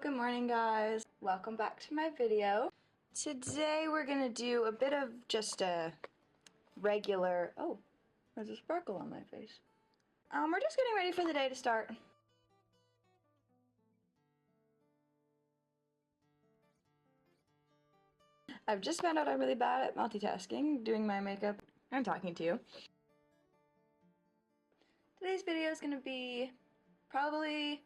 Good morning, guys. Welcome back to my video. Today we're gonna do a bit of just a regular, oh, there's a sparkle on my face. We're just getting ready for the day to start. I've just found out I'm really bad at multitasking, doing my makeup and talking to you. Today's video is gonna be probably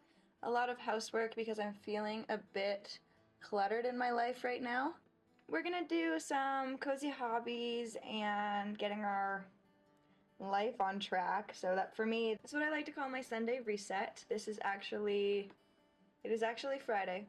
a lot of housework because I'm feeling a bit cluttered in my life right now. We're gonna do some cozy hobbies and getting our life on track. So that for me, it's what I like to call my Sunday reset. It is actually Friday.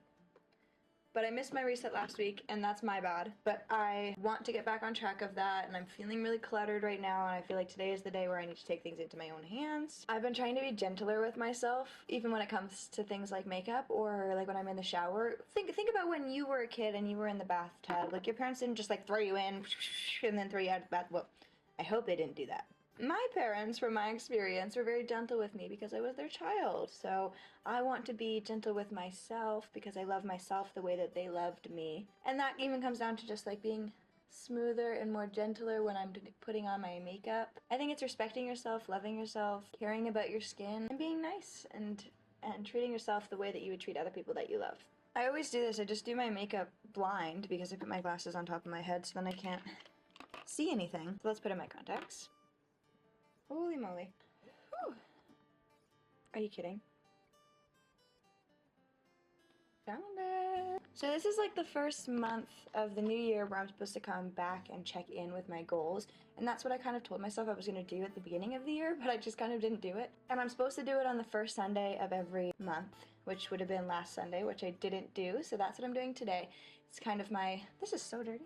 But I missed my reset last week, and that's my bad. But I want to get back on track of that, and I'm feeling really cluttered right now, and I feel like today is the day where I need to take things into my own hands. I've been trying to be gentler with myself, even when it comes to things like makeup or like when I'm in the shower. Think about when you were a kid and you were in the bathtub. Like, your parents didn't just like throw you in and then throw you out of the bath. Well, I hope they didn't do that. My parents, from my experience, were very gentle with me because I was their child. So I want to be gentle with myself because I love myself the way that they loved me. And that even comes down to just like being smoother and more gentler when I'm putting on my makeup. I think it's respecting yourself, loving yourself, caring about your skin, and being nice and treating yourself the way that you would treat other people that you love. I always do this. I just do my makeup blind because I put my glasses on top of my head so then I can't see anything. So let's put in my contacts. Holy moly. Whew. Are you kidding? Found it. So this is like the first month of the new year where I'm supposed to come back and check in with my goals. And that's what I kind of told myself I was going to do at the beginning of the year, but I just kind of didn't do it. And I'm supposed to do it on the first Sunday of every month, which would have been last Sunday, which I didn't do. So that's what I'm doing today. It's kind of my, this is so dirty.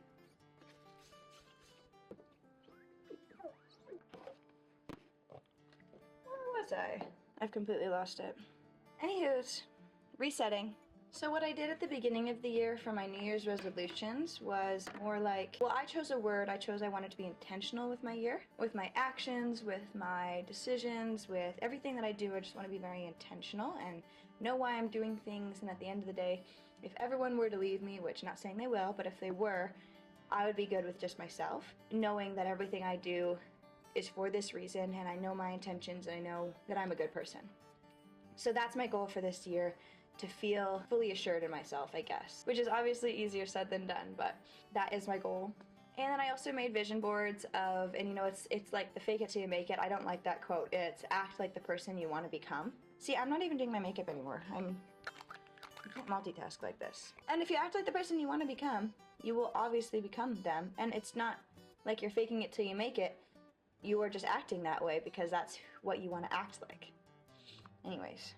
I've completely lost it. Anywho's, resetting. So what I did at the beginning of the year for my New Year's resolutions was more like, well, I chose a word. I wanted to be intentional with my year, with my actions, with my decisions, with everything that I do. I just want to be very intentional and know why I'm doing things. And at the end of the day, if everyone were to leave me, which not saying they will, but if they were, I would be good with just myself, knowing that everything I do is for this reason, and I know my intentions, and I know that I'm a good person. So that's my goal for this year, to feel fully assured in myself, I guess. Which is obviously easier said than done, but that is my goal. And then I also made vision boards of, and you know, it's like the fake it till you make it. I don't like that quote. It's act like the person you want to become. See, I'm not even doing my makeup anymore. I can't multitask like this. And if you act like the person you want to become, you will obviously become them. And it's not like you're faking it till you make it. You are just acting that way because that's what you want to act like. Anyways,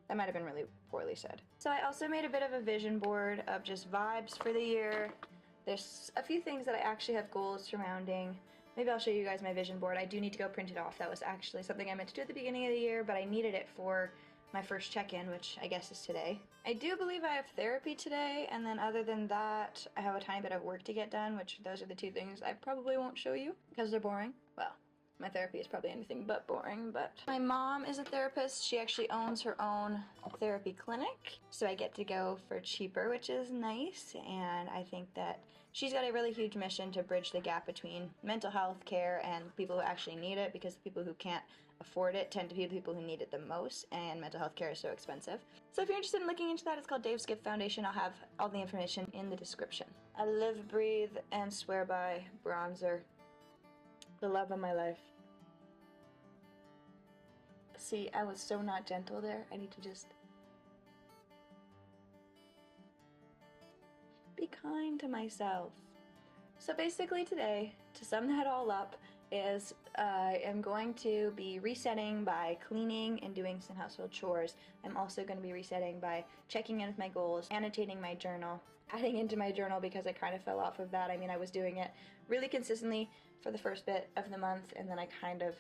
that might have been really poorly said. So I also made a bit of a vision board of just vibes for the year. There's a few things that I actually have goals surrounding. Maybe I'll show you guys my vision board. I do need to go print it off. That was actually something I meant to do at the beginning of the year, but I needed it for my first check-in, which I guess is today. I do believe I have therapy today, and then other than that, I have a tiny bit of work to get done, which those are the two things I probably won't show you because they're boring. Well, my therapy is probably anything but boring, but my mom is a therapist. She actually owns her own therapy clinic, so I get to go for cheaper, which is nice, and I think that she's got a really huge mission to bridge the gap between mental health care and people who actually need it, because the people who can't afford it tend to be the people who need it the most, and mental health care is so expensive. So if you're interested in looking into that, it's called Dave's Gift Foundation. I'll have all the information in the description. I live, breathe, and swear by bronzer. The love of my life. See, I was so not gentle there. I need to just be kind to myself. So basically today, to sum that all up, is I am going to be resetting by cleaning and doing some household chores. I'm also going to be resetting by checking in with my goals, annotating my journal, adding into my journal because I kind of fell off of that. I mean, I was doing it really consistently for the first bit of the month, and then I kind of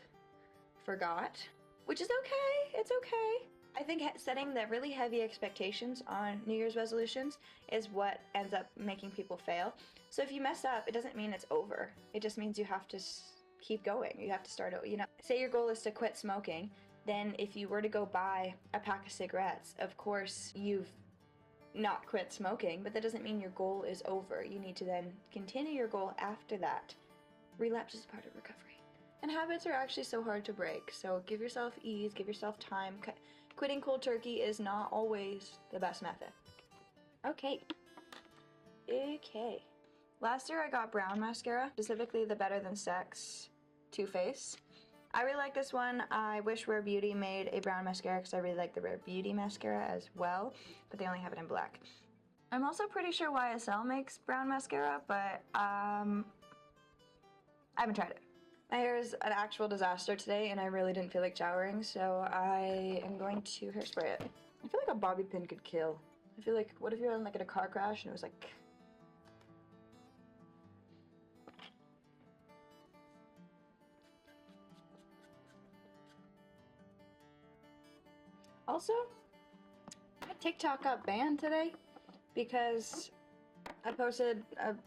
forgot, which is okay. It's okay. I think setting the really heavy expectations on New Year's resolutions is what ends up making people fail. So if you mess up, it doesn't mean it's over. It just means you have to keep going. You have to start over. You know, say your goal is to quit smoking, then if you were to go buy a pack of cigarettes, of course you've not quit smoking, but that doesn't mean your goal is over. You need to then continue your goal after that. Relapse is part of recovery. And habits are actually so hard to break, so give yourself ease, give yourself time. Quitting cold turkey is not always the best method. Okay. Last year I got brown mascara, specifically the Better Than Sex Too Faced. I really like this one. I wish Rare Beauty made a brown mascara because I really like the Rare Beauty mascara as well, but they only have it in black. I'm also pretty sure YSL makes brown mascara, but I haven't tried it. My hair is an actual disaster today and I really didn't feel like showering, so I am going to hairspray it. I feel like a bobby pin could kill. I feel like, what if you're in like in a car crash and it was like... Also, my TikTok got banned today because I posted,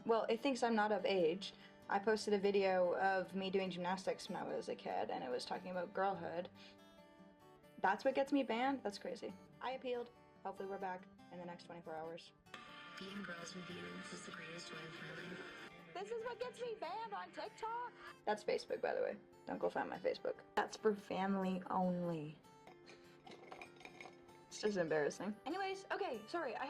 well, it thinks I'm not of age. I posted a video of me doing gymnastics when I was a kid, and it was talking about girlhood. That's what gets me banned? That's crazy. I appealed. Hopefully we're back in the next 24 hours. Being girls with you is the greatest way of living. This is what gets me banned on TikTok? That's Facebook, by the way. Don't go find my Facebook. That's for family only. It's just embarrassing. Anyways, okay, sorry. I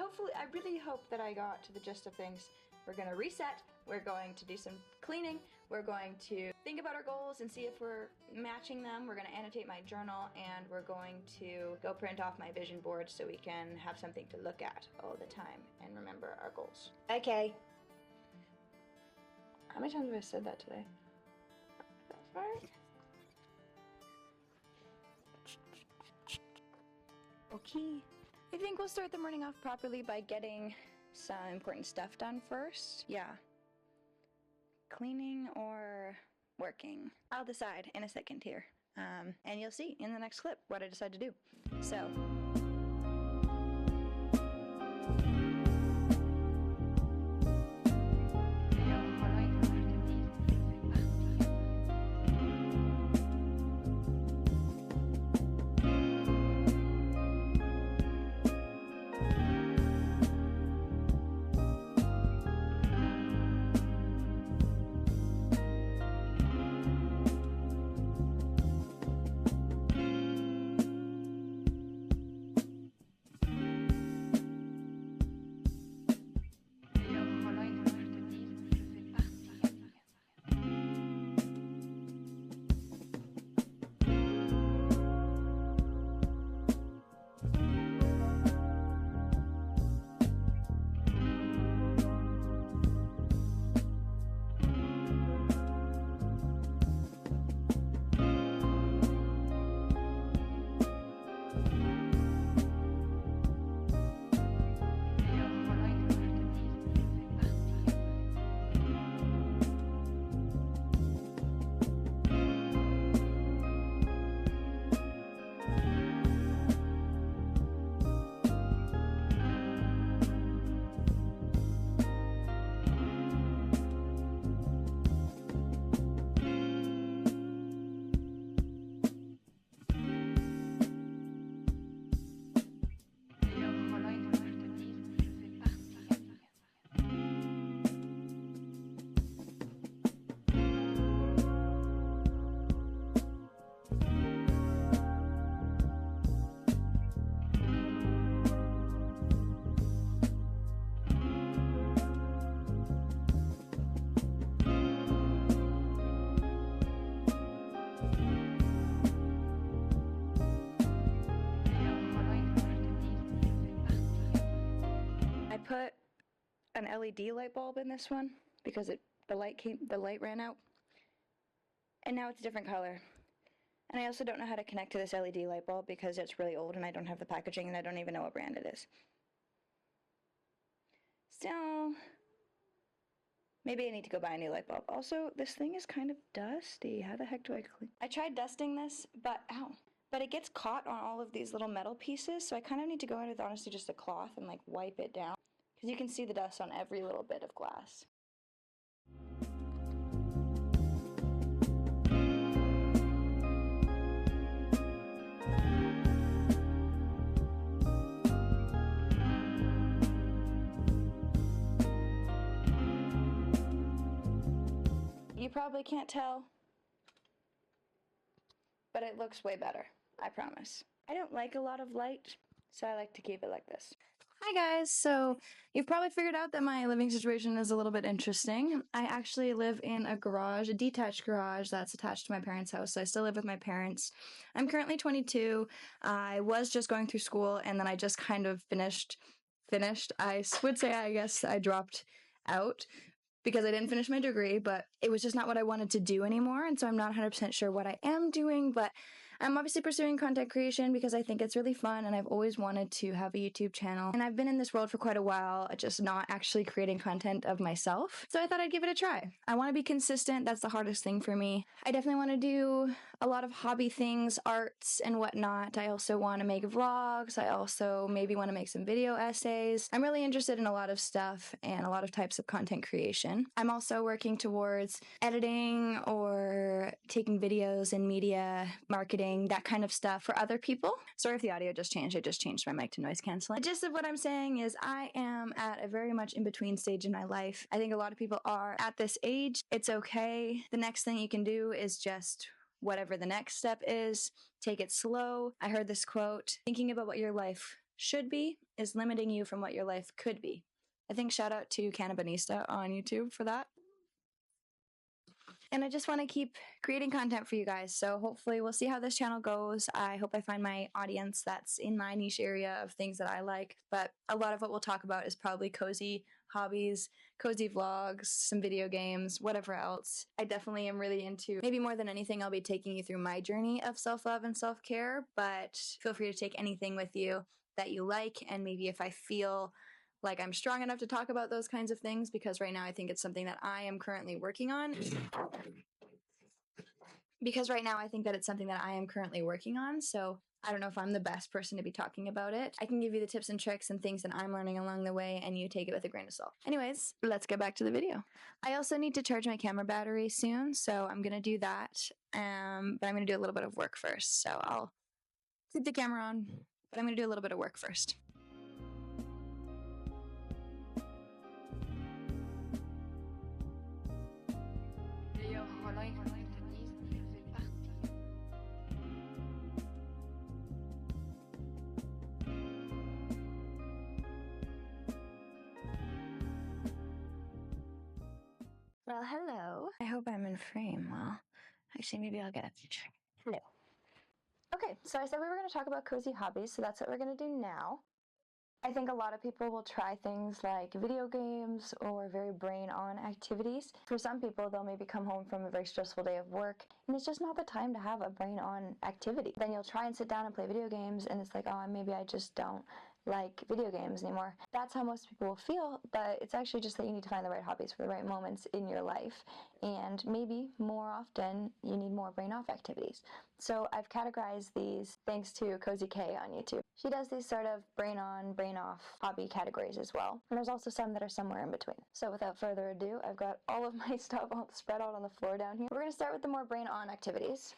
really hope that I got to the gist of things. We're gonna reset. We're going to do some cleaning. We're going to think about our goals and see if we're matching them. We're gonna annotate my journal and we're going to go print off my vision board so we can have something to look at all the time and remember our goals. Okay. How many times have I said that today? That's right. Okay. I think we'll start the morning off properly by getting some important stuff done first. Yeah. Cleaning or working. I'll decide in a second here. And you'll see in the next clip what I decide to do. So. Put an LED light bulb in this one because the light ran out, and now it's a different color. And I also don't know how to connect to this LED light bulb because it's really old and I don't have the packaging and I don't even know what brand it is. So maybe I need to go buy a new light bulb. Also, this thing is kind of dusty. How the heck do I clean? I tried dusting this, but it gets caught on all of these little metal pieces, so I kind of need to go in with honestly just a cloth and like wipe it down. Because you can see the dust on every little bit of glass. probably can't tell, but it looks way better, I promise. I don't like a lot of light, so I like to keep it like this. Hi guys, so you've probably figured out that my living situation is a little bit interesting. I actually live in a garage, a detached garage that's attached to my parents' house, so I still live with my parents. I'm currently 22. I was just going through school, and then I just kind of finished. I would say I guess I dropped out because I didn't finish my degree, but it was just not what I wanted to do anymore, and so I'm not 100% sure what I am doing, but I'm obviously pursuing content creation because I think it's really fun, and I've always wanted to have a YouTube channel. And I've been in this world for quite a while, just not actually creating content of myself. So I thought I'd give it a try. I want to be consistent. That's the hardest thing for me. I definitely want to do a lot of hobby things, arts and whatnot. I also want to make vlogs. I also maybe want to make some video essays. I'm really interested in a lot of stuff and a lot of types of content creation. I'm also working towards editing or taking videos in media, marketing, that kind of stuff for other people. Sorry if the audio just changed. I just changed my mic to noise canceling. The gist of what I'm saying is I am at a very much in-between stage in my life. I think a lot of people are at this age. It's okay. The next thing you can do is just whatever the next step is, take it slow. I heard this quote, thinking about what your life should be is limiting you from what your life could be. I think shout out to Cannabinista on YouTube for that. And I just want to keep creating content for you guys. So hopefully we'll see how this channel goes. I hope I find my audience that's in my niche area of things that I like. But a lot of what we'll talk about is probably cozy hobbies, cozy vlogs, some video games, whatever else. I definitely am really into, maybe more than anything, I'll be taking you through my journey of self-love and self-care. But feel free to take anything with you that you like. And maybe if I feel like I'm strong enough to talk about those kinds of things, because right now I think it's something that I am currently working on. So I don't know if I'm the best person to be talking about it. I can give you the tips and tricks and things that I'm learning along the way, and you take it with a grain of salt. Anyways, let's get back to the video. I also need to charge my camera battery soon, so I'm gonna do that. But I'm gonna do a little bit of work first. So I'll keep the camera on, but I'm gonna do a little bit of work first. Well, hello. I hope I'm in frame. Well, actually, maybe I'll get a picture. Hello. Okay, so I said we were going to talk about cozy hobbies, so that's what we're going to do now. I think a lot of people will try things like video games or very brain-on activities. For some people, they'll maybe come home from a very stressful day of work, and it's just not the time to have a brain-on activity. Then you'll try and sit down and play video games, and it's like, oh, maybe I just don't like video games anymore. That's how most people will feel, but it's actually just that you need to find the right hobbies for the right moments in your life, and maybe more often you need more brain off activities. So I've categorized these thanks to Cozy K on YouTube. She does these sort of brain on, brain off hobby categories as well, and there's also some that are somewhere in between. So without further ado, I've got all of my stuff all spread out on the floor down here. We're going to start with the more brain on activities.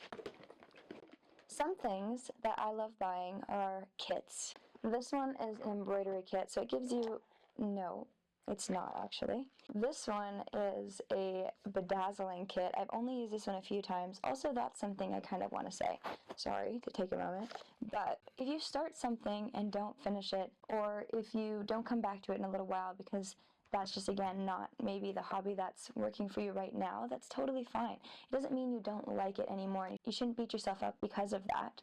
Some things that I love buying are kits. This one is an embroidery kit, so it gives you, no, it's not actually. This one is a bedazzling kit. I've only used this one a few times. Also, that's something I kind of want to say. Sorry to take a moment. But if you start something and don't finish it, or if you don't come back to it in a little while because that's just, again, not maybe the hobby that's working for you right now, that's totally fine. It doesn't mean you don't like it anymore. You shouldn't beat yourself up because of that.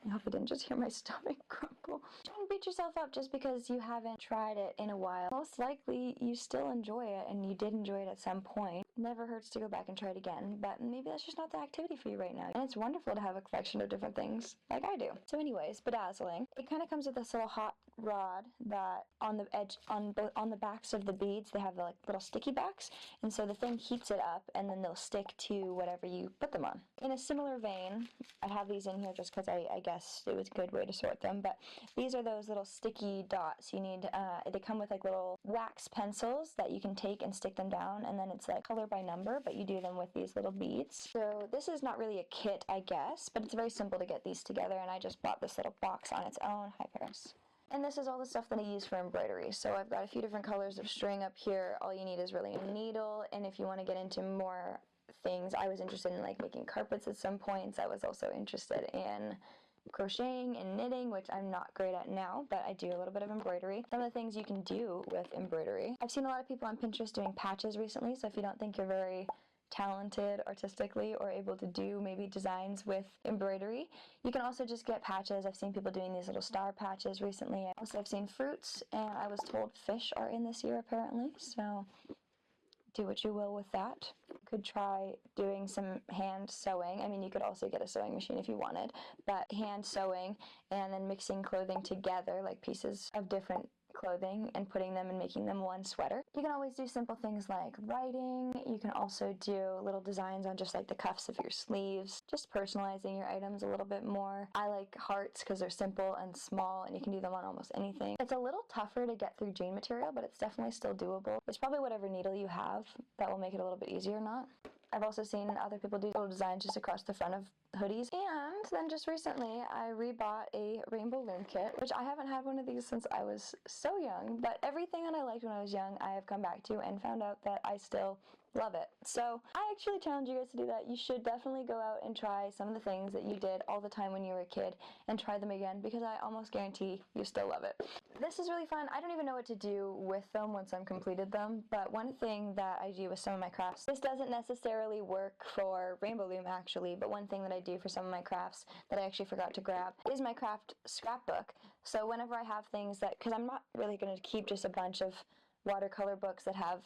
I hope you didn't just hear my stomach grumble. Don't beat yourself up just because you haven't tried it in a while. Most likely you still enjoy it, and you did enjoy it at some point. Never hurts to go back and try it again, but maybe that's just not the activity for you right now. And it's wonderful to have a collection of different things, like I do. So anyways, bedazzling. It kind of comes with this little hot rod that on the edge, on the backs of the beads, they have like little sticky backs, and so the thing heats it up, and then they'll stick to whatever you put them on. In a similar vein, I have these in here just because I guess it was a good way to sort them, but these are those little sticky dots. You need, they come with like little wax pencils that you can take and stick them down, and then it's like color by number, but you do them with these little beads. So this is not really a kit, I guess, but it's very simple to get these together, and I just bought this little box on its own. Hi, Paris. And this is all the stuff that I use for embroidery. So I've got a few different colors of string up here. All you need is really a needle, and if you want to get into more things. I was interested in like making carpets at some points. I was also interested in crocheting and knitting, which I'm not great at now, but I do a little bit of embroidery. Some of the things you can do with embroidery. I've seen a lot of people on Pinterest doing patches recently, so if you don't think you're very talented artistically or able to do maybe designs with embroidery, you can also just get patches. I've seen people doing these little star patches recently. Also, I've seen fruits, and I was told fish are in this year apparently, so do what you will with that. Could try doing some hand sewing. I mean, you could also get a sewing machine if you wanted, but hand sewing and then mixing clothing together, like pieces of different clothing, and putting them and making them one sweater. You can always do simple things like writing. You can also do little designs on just like the cuffs of your sleeves, just personalizing your items a little bit more. I like hearts because they're simple and small, and you can do them on almost anything. It's a little tougher to get through jean material, but it's definitely still doable. It's probably whatever needle you have that will make it a little bit easier, not? I've also seen other people do little designs just across the front of hoodies. And then just recently, I rebought a rainbow loom kit, which I haven't had one of these since I was so young, but everything that I liked when I was young, I have come back to and found out that I still love it. So I actually challenge you guys to do that. You should definitely go out and try some of the things that you did all the time when you were a kid and try them again, because I almost guarantee you still love it. This is really fun. I don't even know what to do with them once I'm completed them, but one thing that I do with some of my crafts, this doesn't necessarily work for Rainbow Loom actually, but one thing that I do for some of my crafts that I actually forgot to grab is my craft scrapbook. So whenever I have things that, because I'm not really going to keep just a bunch of watercolor books that have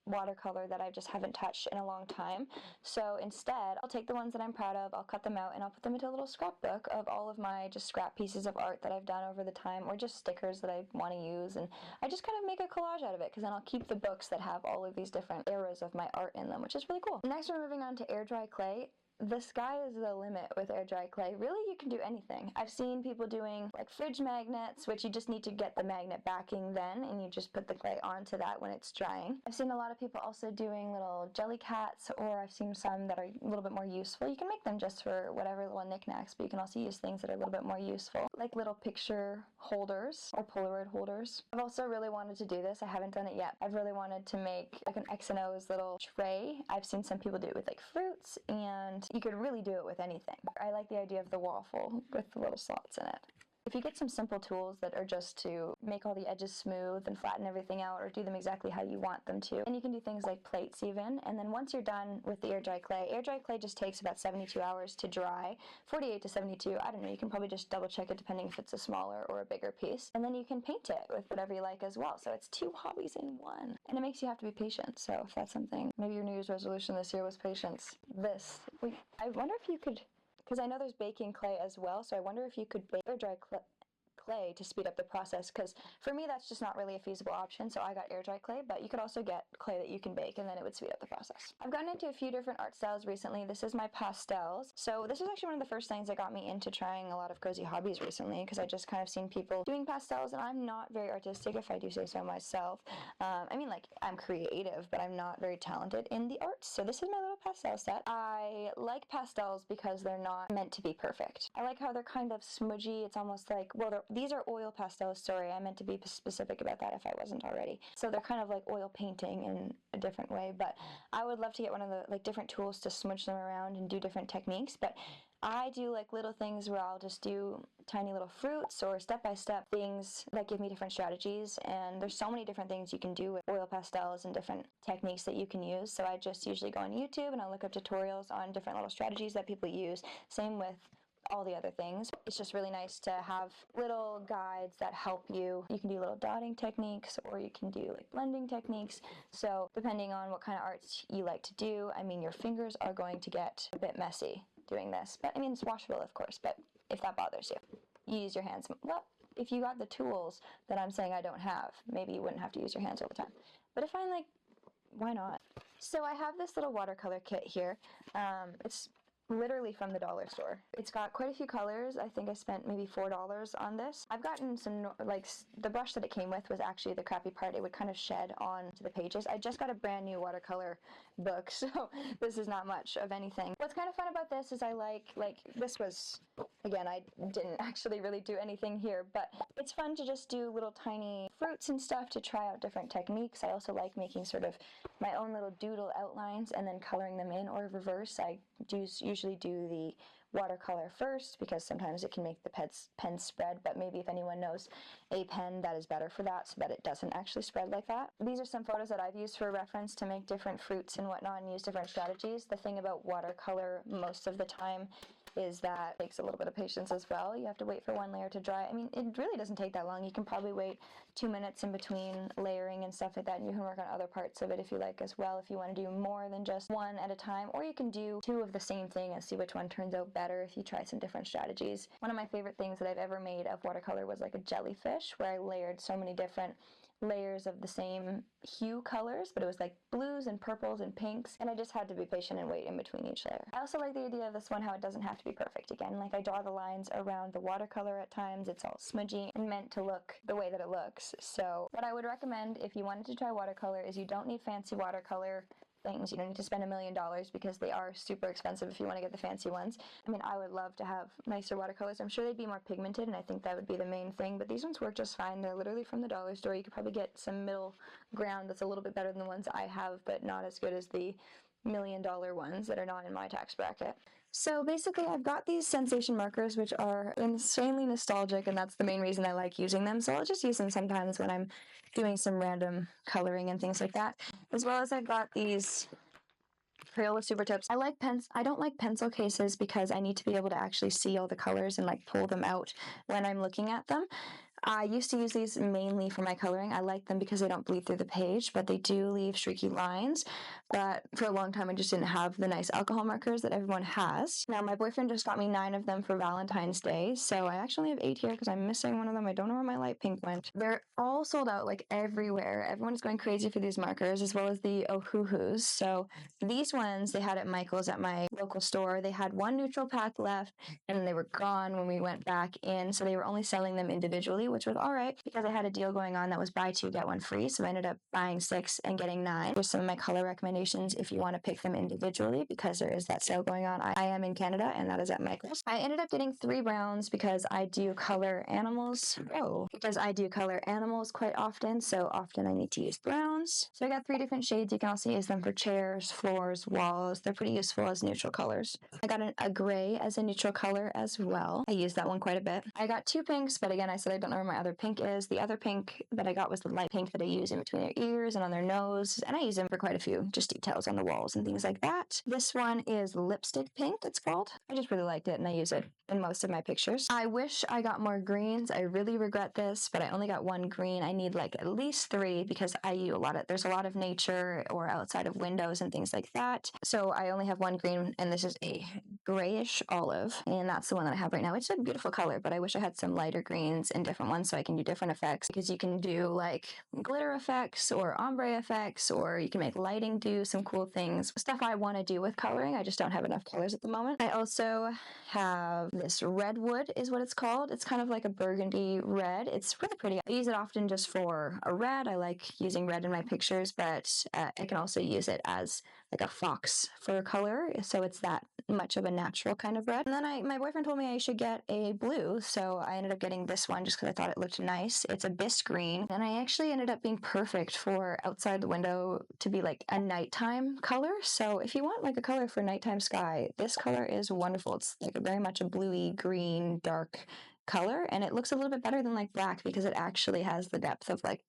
watercolor that I just haven't touched in a long time. So instead, I'll take the ones that I'm proud of, I'll cut them out, and I'll put them into a little scrapbook of all of my just scrap pieces of art that I've done over the time, or just stickers that I want to use, and I just kind of make a collage out of it, because then I'll keep the books that have all of these different eras of my art in them, which is really cool. Next, we're moving on to air dry clay. The sky is the limit with air dry clay. Really, you can do anything. I've seen people doing like fridge magnets, which you just need to get the magnet backing then, and you just put the clay onto that when it's drying. I've seen a lot of people also doing little jelly cats, or I've seen some that are a little bit more useful. You can make them just for whatever little knickknacks, but you can also use things that are a little bit more useful, like little picture holders or Polaroid holders. I've also really wanted to do this. I haven't done it yet. I've really wanted to make like an X and O's little tray. I've seen some people do it with like fruits, and you could really do it with anything. I like the idea of the waffle with the little slots in it. If you get some simple tools that are just to make all the edges smooth and flatten everything out, or do them exactly how you want them to, and you can do things like plates even, and then once you're done with the air dry clay just takes about 72 hours to dry, 48 to 72, I don't know, you can probably just double check it depending if it's a smaller or a bigger piece, and then you can paint it with whatever you like as well. So it's two hobbies in one, and it makes you have to be patient. So if that's something, maybe your New Year's resolution this year was patience. I wonder if you could, because I know there's baking clay as well, so I wonder if you could bake air dry clay to speed up the process, because for me that's just not really a feasible option, so I got air dry clay, but you could also get clay that you can bake, and then it would speed up the process. I've gotten into a few different art styles recently. This is my pastels. So this was actually one of the first things that got me into trying a lot of cozy hobbies recently, because I just kind of seen people doing pastels, and I'm not very artistic, if I do say so myself. I mean, like, I'm creative, but I'm not very talented in the arts. So this is my little pastel set. I like pastels because they're not meant to be perfect. I like how they're kind of smudgy. It's almost like, well, these are oil pastels. Sorry, I meant to be specific about that if I wasn't already. So they're kind of like oil painting in a different way, but I would love to get one of the like different tools to smudge them around and do different techniques. But I do like little things where I'll just do tiny little fruits or step-by-step things that give me different strategies, and there's so many different things you can do with oil pastels and different techniques that you can use. So I just usually go on YouTube and I'll look up tutorials on different little strategies that people use. Same with all the other things. It's just really nice to have little guides that help you. You can do little dotting techniques, or you can do like blending techniques. So depending on what kind of arts you like to do, I mean, your fingers are going to get a bit messy doing this, but I mean, it's washable of course, but if that bothers you, you use your hands. Well, if you got the tools that I'm saying I don't have, maybe you wouldn't have to use your hands all the time. But if I'm like, why not? So I have this little watercolor kit here. It's literally from the dollar store. It's got quite a few colors. I think I spent maybe $4 on this. I've gotten some, the brush that it came with was actually the crappy part. It would kind of shed onto the pages. I just got a brand new watercolor book, so this is not much of anything. What's kind of fun about this is I like this was, again, I didn't actually really do anything here, but it's fun to just do little tiny fruits and stuff to try out different techniques. I also like making sort of my own little doodle outlines and then coloring them in, or reverse. I usually do the watercolor first because sometimes it can make the pen spread, but maybe if anyone knows a pen that is better for that so that it doesn't actually spread like that. These are some photos that I've used for reference to make different fruits and whatnot and use different strategies. The thing about watercolor most of the time is that it takes a little bit of patience as well. You have to wait for one layer to dry. I mean, it really doesn't take that long. You can probably wait 2 minutes in between layering and stuff like that, and you can work on other parts of it if you like as well, if you want to do more than just one at a time, or you can do 2 of the same thing and see which one turns out better if you try some different strategies. One of my favorite things that I've ever made of watercolor was like a jellyfish, where I layered so many different layers of the same hue colors, but it was like blues and purples and pinks, and I just had to be patient and wait in between each layer. I also like the idea of this one, how it doesn't have to be perfect. Again, like I draw the lines around the watercolor at times, it's all smudgy and meant to look the way that it looks. So what I would recommend if you wanted to try watercolor is you don't need fancy watercolor things. You don't need to spend $1 million because they are super expensive if you want to get the fancy ones. I mean, I would love to have nicer watercolors. I'm sure they'd be more pigmented, and I think that would be the main thing, but these ones work just fine. They're literally from the dollar store. You could probably get some middle ground that's a little bit better than the ones I have, but not as good as the $1 million ones that are not in my tax bracket. So basically, I've got these sensation markers, which are insanely nostalgic, and that's the main reason I like using them. So I'll just use them sometimes when I'm doing some random coloring and things like that. As well as I've got these Crayola Super Tips. I don't like pencil cases because I need to be able to actually see all the colors and like pull them out when I'm looking at them. I used to use these mainly for my coloring. I like them because they don't bleed through the page, but they do leave streaky lines. But for a long time, I just didn't have the nice alcohol markers that everyone has. Now, my boyfriend just got me 9 of them for Valentine's Day, so I actually have 8 here because I'm missing one of them. I don't know where my light pink went. They're all sold out like everywhere. Everyone's going crazy for these markers, as well as the Ohuhus. So these ones they had at Michael's at my local store. They had 1 neutral pack left, and they were gone when we went back in, so they were only selling them individually, which was all right because I had a deal going on that was buy 2 get 1 free, so I ended up buying 6 and getting 9. Here's some of my color recommendations if you want to pick them individually because there is that sale going on. I am in Canada, and that is at Michael's. I ended up getting 3 browns because I do color animals. Because I do color animals quite often, so often I need to use browns. So I got 3 different shades. You can also use them for chairs, floors, walls. They're pretty useful as neutral colors. I got a gray as a neutral color as well. I use that one quite a bit. I got 2 pinks, but again, I said I don't know where my other pink is. The other pink that I got was the light pink that I use in between their ears and on their nose, and I use them for quite a few, just details on the walls and things like that. This one is lipstick pink, it's called. I just really liked it, and I use it in most of my pictures. I wish I got more greens. I really regret this, but I only got 1 green. I need like at least 3 because there's a lot of nature or outside of windows and things like that. So I only have 1 green, and this is a grayish olive, and that's the one that I have right now. It's a beautiful color, but I wish I had some lighter greens and different ones so I can do different effects, because you can do like glitter effects or ombre effects, or you can make lighting do some cool things. Stuff I want to do with coloring. I just don't have enough colors at the moment. I also have this redwood is what it's called. It's kind of like a burgundy red. It's really pretty. I use it often just for a red. I like using red in my pictures, but I can also use it as like a fox for color, so it's that much of a natural kind of red. And then my boyfriend told me I should get a blue, so I ended up getting this one just because I thought it looked nice. It's a bisque green, and I actually ended up being perfect for outside the window to be like a nighttime color. So if you want like a color for nighttime sky, this color is wonderful. It's like very much a bluey green dark color, and it looks a little bit better than like black because it actually has the depth of like,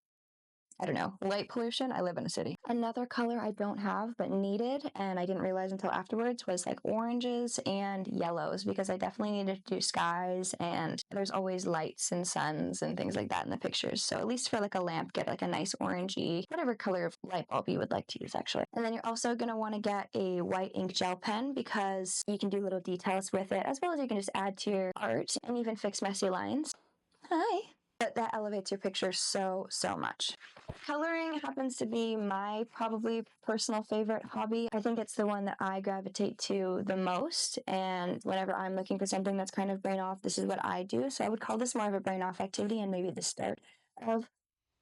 I don't know, light pollution. I live in a city. Another color I don't have but needed, and I didn't realize until afterwards, was like oranges and yellows, because I definitely needed to do skies, and there's always lights and suns and things like that in the pictures. So at least for like a lamp, get like a nice orangey, whatever color of light bulb you would like to use actually. And then you're also going to want to get a white ink gel pen because you can do little details with it, as well as you can just add to your art and even fix messy lines. Hi. but that elevates your picture so much. Coloring happens to be my probably personal favorite hobby. I think it's the one that I gravitate to the most, and whenever I'm looking for something that's kind of brain off, this is what I do. So I would call this more of a brain off activity, and maybe the start of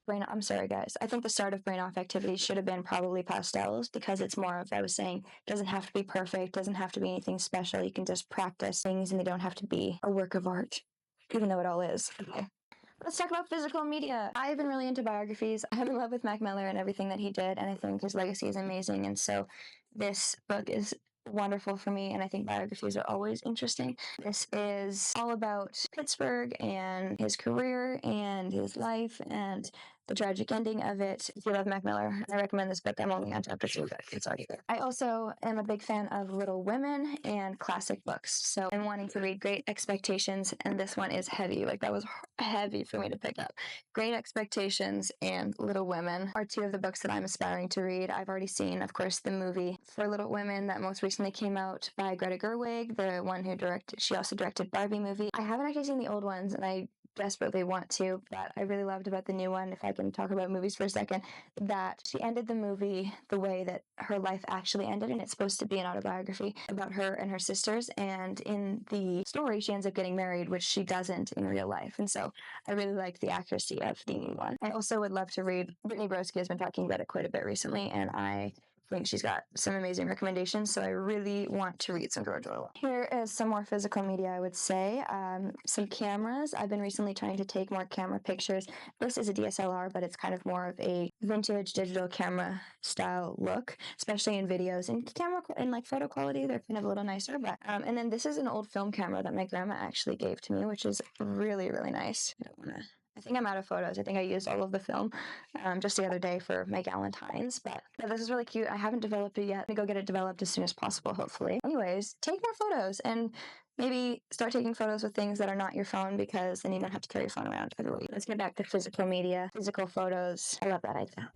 I'm sorry guys, I think the start of brain off activity should have been probably pastels, because it's more of, I was saying, doesn't have to be perfect, doesn't have to be anything special. You can just practice things and they don't have to be a work of art, even though it all is. Okay. Let's talk about physical media. I've been really into biographies. I'm in love with Mac Miller and everything that he did, and I think his legacy is amazing. And so this book is wonderful for me, and I think biographies are always interesting. This is all about Pittsburgh and his career and his life and the tragic ending of it. If you love Mac Miller, I recommend this book. I'm only on chapter 2, but it's already there. I also am a big fan of Little Women and classic books, so I'm wanting to read Great Expectations, and this one is heavy. Like, that was heavy for me to pick up. Great Expectations and Little Women are two of the books that I'm aspiring to read. I've already seen, of course, the movie for Little Women that most recently came out by Greta Gerwig, the one who she also directed Barbie movie. I haven't actually seen the old ones, and I desperately want to, but I really loved about the new one, if I can talk about movies for a second, that she ended the movie the way that her life actually ended, and it's supposed to be an autobiography about her and her sisters, and in the story she ends up getting married, which she doesn't in real life, and so I really like the accuracy of the new one. I also would love to read, Brittany Broski has been talking about it quite a bit recently, and I think she's got some amazing recommendations, so I really want to read some George Orwell. Here is some more physical media, I would say. Some cameras. I've been recently trying to take more camera pictures. This is a DSLR, but it's kind of more of a vintage digital camera style look, especially in videos. And camera and like photo quality, they're kind of a little nicer. But and then this is an old film camera that my grandma actually gave to me, which is really nice. I think I'm out of photos. I think I used all of the film just the other day for my Galentine's, but this is really cute. I haven't developed it yet. I'm gonna go get it developed as soon as possible, hopefully. Anyways, take more photos and maybe start taking photos with things that are not your phone, because then you don't have to carry your phone around everywhere. Let's get back to physical media, physical photos. I love that idea.